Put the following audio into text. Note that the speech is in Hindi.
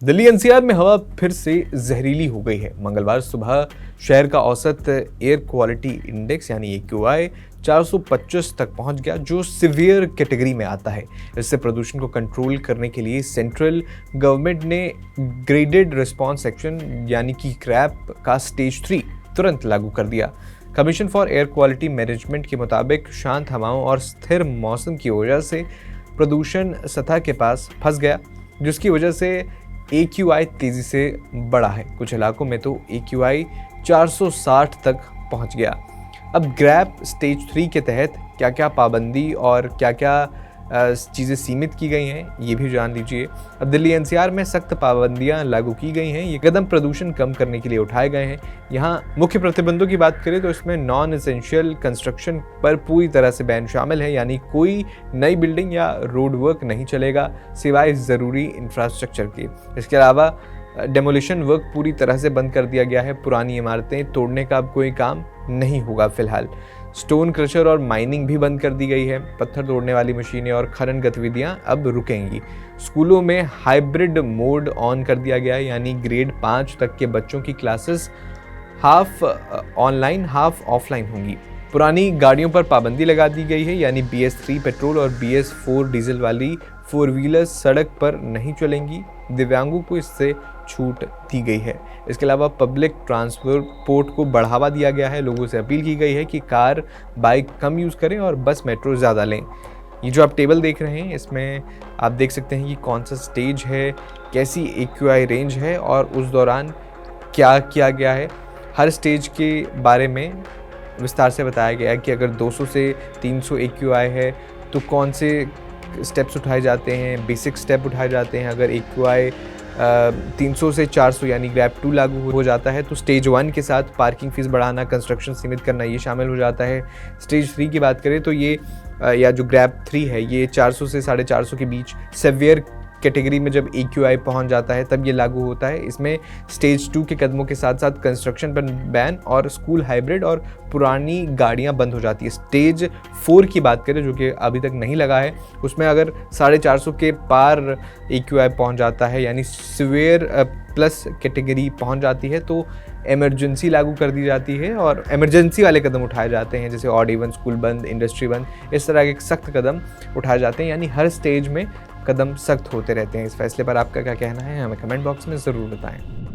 दिल्ली एनसीआर में हवा फिर से जहरीली हो गई है। मंगलवार सुबह शहर का औसत एयर क्वालिटी इंडेक्स यानी AQI 425 तक पहुंच गया, जो सीवियर कैटेगरी में आता है। इससे प्रदूषण को कंट्रोल करने के लिए सेंट्रल गवर्नमेंट ने ग्रेडेड रिस्पांस एक्शन यानी कि क्रैप का स्टेज 3 तुरंत लागू कर दिया। Commission for air quality management के मुताबिक शांत हवाओं और स्थिर मौसम की वजह से प्रदूषण सतह के पास फंस गया, जिसकी वजह से AQI तेजी से बढ़ा है। कुछ इलाकों में तो AQI 460 तक पहुंच गया। अब ग्रैप स्टेज 3 के तहत क्या क्या पाबंदी और क्या क्या चीज़ें सीमित की गई हैं, ये भी जान लीजिए। अब दिल्ली NCR में सख्त पाबंदियां लागू की गई हैं। ये कदम प्रदूषण कम करने के लिए उठाए गए हैं। यहाँ मुख्य प्रतिबंधों की बात करें तो इसमें नॉन एसेंशियल कंस्ट्रक्शन पर पूरी तरह से बैन शामिल है, यानी कोई नई बिल्डिंग या रोड वर्क नहीं चलेगा सिवाय ज़रूरी इंफ्रास्ट्रक्चर के। इसके अलावा डेमोलिशन वर्क पूरी तरह से बंद कर दिया गया है। पुरानी इमारतें तोड़ने का अब कोई काम नहीं होगा। फिलहाल स्टोन क्रशर और माइनिंग भी बंद कर दी गई है। पत्थर तोड़ने वाली मशीनें और खनन गतिविधियां अब रुकेंगी। स्कूलों में हाइब्रिड मोड ऑन कर दिया गया है, यानी ग्रेड 5 तक के बच्चों की classes half online half offline होंगी। पुरानी गाड़ियों पर पाबंदी लगा दी गई है, यानी BS3 पेट्रोल और BS4 डीजल वाली 4 व्हीलर्स सड़क पर नहीं चलेंगी। दिव्यांगों को इससे छूट दी गई है। इसके अलावा पब्लिक ट्रांसपोर्ट को बढ़ावा दिया गया है। लोगों से अपील की गई है कि कार बाइक कम यूज़ करें और बस मेट्रो ज़्यादा लें। ये जो आप टेबल देख रहे हैं, इसमें आप देख सकते हैं कि कौन सा स्टेज है, कैसी AQI रेंज है और उस दौरान क्या किया गया है। हर स्टेज के बारे में विस्तार से बताया गया है कि अगर 200 से 300 AQI है तो कौन से स्टेप्स उठाए जाते हैं, बेसिक स्टेप उठाए जाते हैं। अगर AQI 300 से 400 यानी ग्रैप 2 लागू हो जाता है तो स्टेज 1 के साथ पार्किंग फीस बढ़ाना, कंस्ट्रक्शन सीमित करना, ये शामिल हो जाता है। स्टेज 3 की बात करें तो ये या जो ग्रैप 3 है, ये 400 से 450 के बीच सेवियर कैटेगरी में जब AQI पहुंच जाता है तब ये लागू होता है। इसमें स्टेज 2 के कदमों के साथ साथ कंस्ट्रक्शन पर बैन और स्कूल हाइब्रिड और पुरानी गाड़ियां बंद हो जाती है। स्टेज 4 की बात करें, जो कि अभी तक नहीं लगा है, उसमें अगर 450 के पार AQI पहुंच जाता है, यानी सीवियर प्लस कैटेगरी पहुंच जाती है, तो इमरजेंसी लागू कर दी जाती है और इमरजेंसी वाले कदम उठाए जाते हैं, जैसे ऑड इवन, स्कूल बंद, इंडस्ट्री बंद। इस तरह के सख्त कदम उठाए जाते हैं, यानी हर स्टेज में कदम सख्त होते रहते हैं। इस फैसले पर आपका क्या कहना है, हमें कमेंट बॉक्स में ज़रूर बताएं।